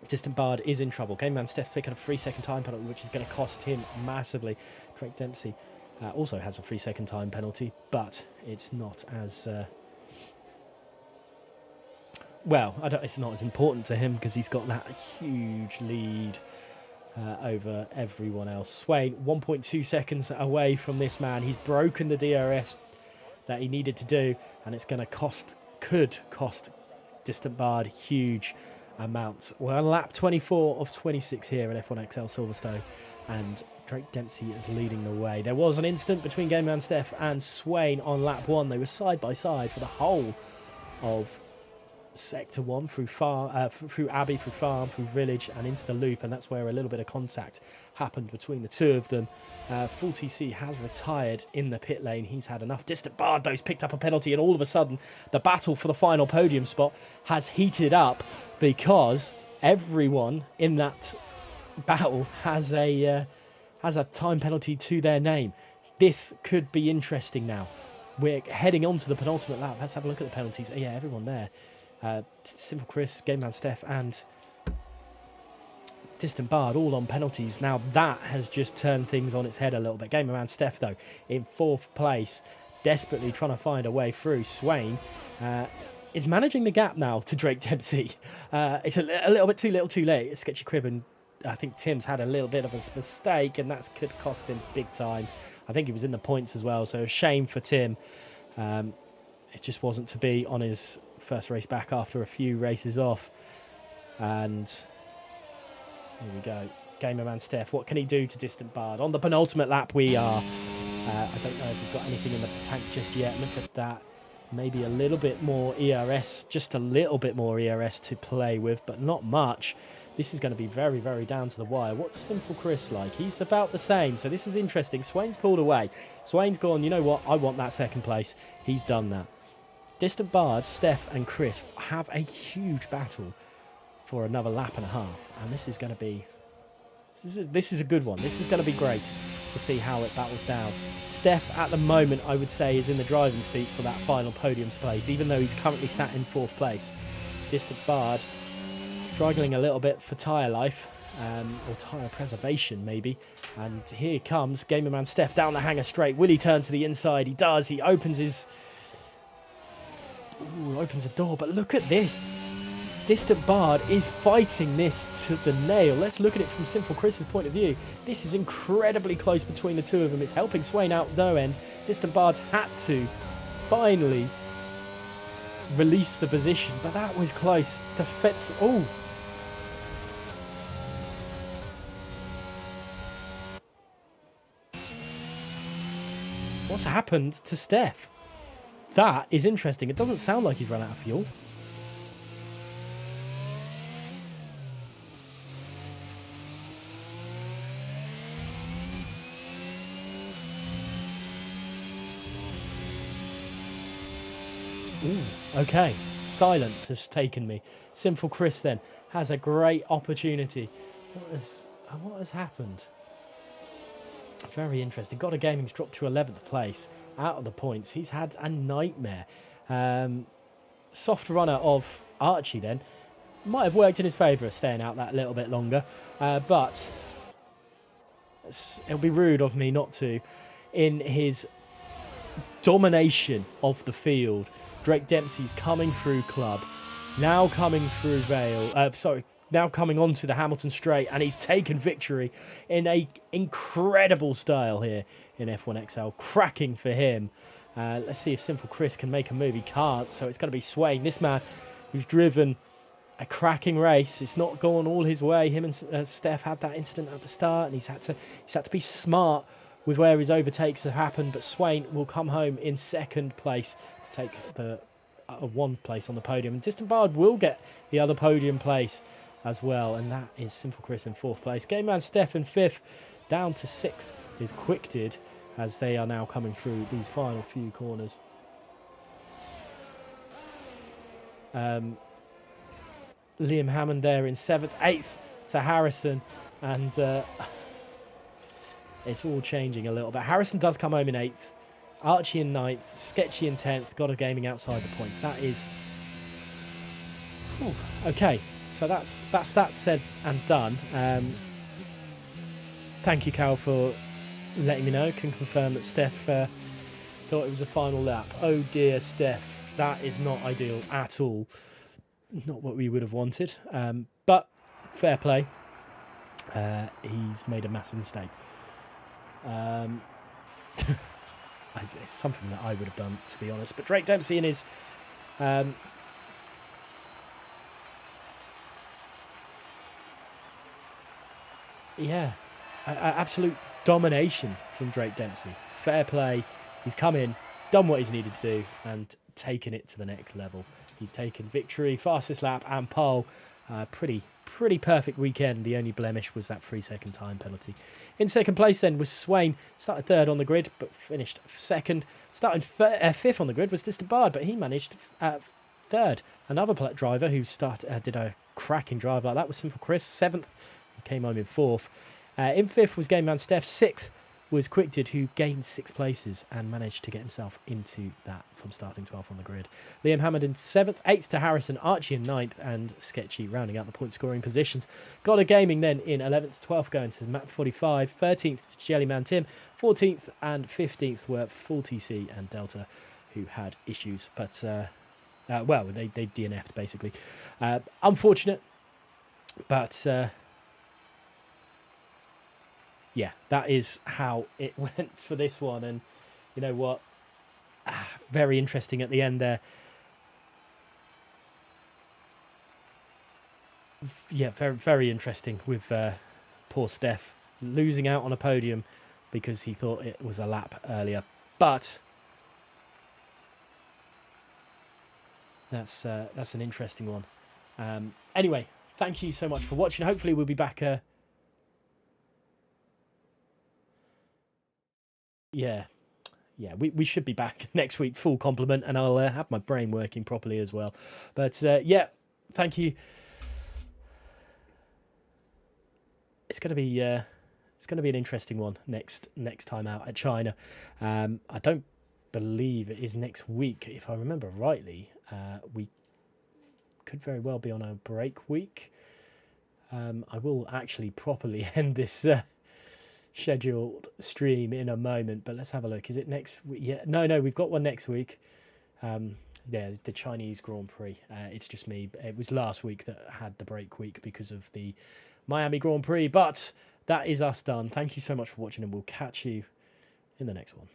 Distant Bard is in trouble. Game man Steph picking a 3-second time penalty, which is going to cost him massively. Drake Dempsey also has a 3-second time penalty, but it's not as well, it's not as important to him because he's got that huge lead over everyone else. Swain, 1.2 seconds away from this man. He's broken the DRS that he needed to do, and it's going to could cost Distant Bard huge amounts. We're on lap 24 of 26 here at F1XL Silverstone, and Drake Dempsey is leading the way. There was an incident between Gameman Steph and Swain on lap 1. They were side by side for the whole of Sector 1 through Abbey, through Farm, through Village and into the loop, and that's where a little bit of contact happened between the two of them. Full TC has retired in the pit lane. He's had enough. Distant Bard, though, picked up a penalty, and all of a sudden the battle for the final podium spot has heated up because everyone in that battle has a time penalty to their name. This could be interesting now. We're heading on to the penultimate lap. Let's have a look at the penalties. Yeah, everyone there. Simple Chris, Game Man Steph and Distant Bard all on penalties. Now that has just turned things on its head a little bit. Game Man Steph, though, in 4th place, desperately trying to find a way through. Swain is managing the gap now to Drake Dempsey. It's a little bit too little too late. Sketchy Crib, and I think Tim's had a little bit of a mistake, and that could cost him big time. I think he was in the points as well, so a shame for Tim. It just wasn't to be on his first race back after a few races off. And here we go. Gamer Man Steph, what can he do to Distant Bard? On the penultimate lap we are. I don't know if he's got anything in the tank just yet. Look at that. Maybe a little bit more ERS, just a little bit more ERS to play with, but not much. This is going to be very, very down to the wire. What's Simple Chris like? He's about the same, so this is interesting. Swain's pulled away. Swain's gone, you know what? I want that second place. He's done that. Distant Bard, Steph and Chris have a huge battle for another lap and a half, and this is going to be... This is a good one. This is going to be great to see how it battles down. Steph, at the moment, I would say, is in the driving seat for that final podium space, even though he's currently sat in 4th place. Distant Bard struggling a little bit for tyre life, or tyre preservation, maybe. And here comes Gamerman Steph down the hanger straight. Will he turn to the inside? He does. He opens his... Ooh, opens a door, but look at this. Distant Bard is fighting this to the nail. Let's look at it from Simple Chris's point of view. This is incredibly close between the two of them. It's helping Swain out no end. Distant Bard's had to finally release the position, but that was close. Defense. Oh. What's happened to Steph? That is interesting. It doesn't sound like he's run out of fuel. Ooh, okay. Silence has taken me. Simple Chris then has a great opportunity. What has happened? Very interesting. God of Gaming's dropped to 11th place. Out of the points. He's had a nightmare. Soft runner of Archie then. Might have worked in his favour, staying out that little bit longer. But it'll be rude of me not to. In his domination of the field, Drake Dempsey's coming through Club. Now coming through Vale. Now coming onto the Hamilton Straight, and he's taken victory in a incredible style here in F1XL. Cracking for him. Let's see if Simple Chris can make a move. He can't, so it's going to be Swain. This man who's driven a cracking race. It's not gone all his way. Him and Steph had that incident at the start, and he's had to be smart with where his overtakes have happened. But Swain will come home in 2nd place to take the 1 place on the podium. And Distant Bard will get the other podium place as well, and that is Simple Chris in 4th place. Game Man Steph in 5th, down to 6th is Quick Did, as they are now coming through these final few corners. Liam Hammond there in 7th, 8th to Harrison, and it's all changing a little bit. Harrison does come home in 8th, Archie in 9th, Sketchy in 10th, God of Gaming outside the points. That is... Ooh, okay. So that's that said and done. Thank you, Carol, for letting me know. Can confirm that Steph thought it was a final lap. Oh dear, Steph. That is not ideal at all. not what we would have wanted. But fair play. He's made a massive mistake. It's something that I would have done, to be honest. But Drake Dempsey in his... absolute domination from Drake Dempsey. Fair play. He's come in, done what he's needed to do, and taken it to the next level. He's taken victory, fastest lap, and pole. Pretty perfect weekend. The only blemish was that 3-second time penalty. In second place then was Swain. Started third on the grid, but finished second. Starting fifth on the grid was Distant Bard, but he managed third. Another driver who did a cracking drive like that was Simple Chris. Seventh, he came home in fourth. In fifth was Game Man Steph. Sixth was Quickdid, who gained 6 places and managed to get himself into that from starting 12th on the grid. Liam Hammond in 7th, 8th to Harrison, Archie in 9th, and Sketchy rounding out the point scoring positions. Goddard Gaming then in 11th, 12th going to Map 45, 13th to Jellyman Tim, 14th and 15th were Full TC and Delta, who had issues, but they DNF'd basically. Unfortunate, but... yeah, that is how it went for this one. And you know what? Very interesting at the end there. Yeah, very, very interesting with poor Steph losing out on a podium because he thought it was a lap earlier. But that's an interesting one. Anyway, thank you so much for watching. Hopefully we'll be back... Yeah, we should be back next week, full complement, and I'll have my brain working properly as well. But yeah, thank you. It's gonna be an interesting one next time out at China. I don't believe it is next week, if I remember rightly. We could very well be on a break week. I will actually properly end this. Scheduled stream in a moment, but let's have a look. Is it next week? Yeah, no, we've got one next week. The Chinese Grand Prix. It's just me. It was last week that had the break week because of the Miami Grand Prix, but that is us done. Thank you so much for watching, and we'll catch you in the next one.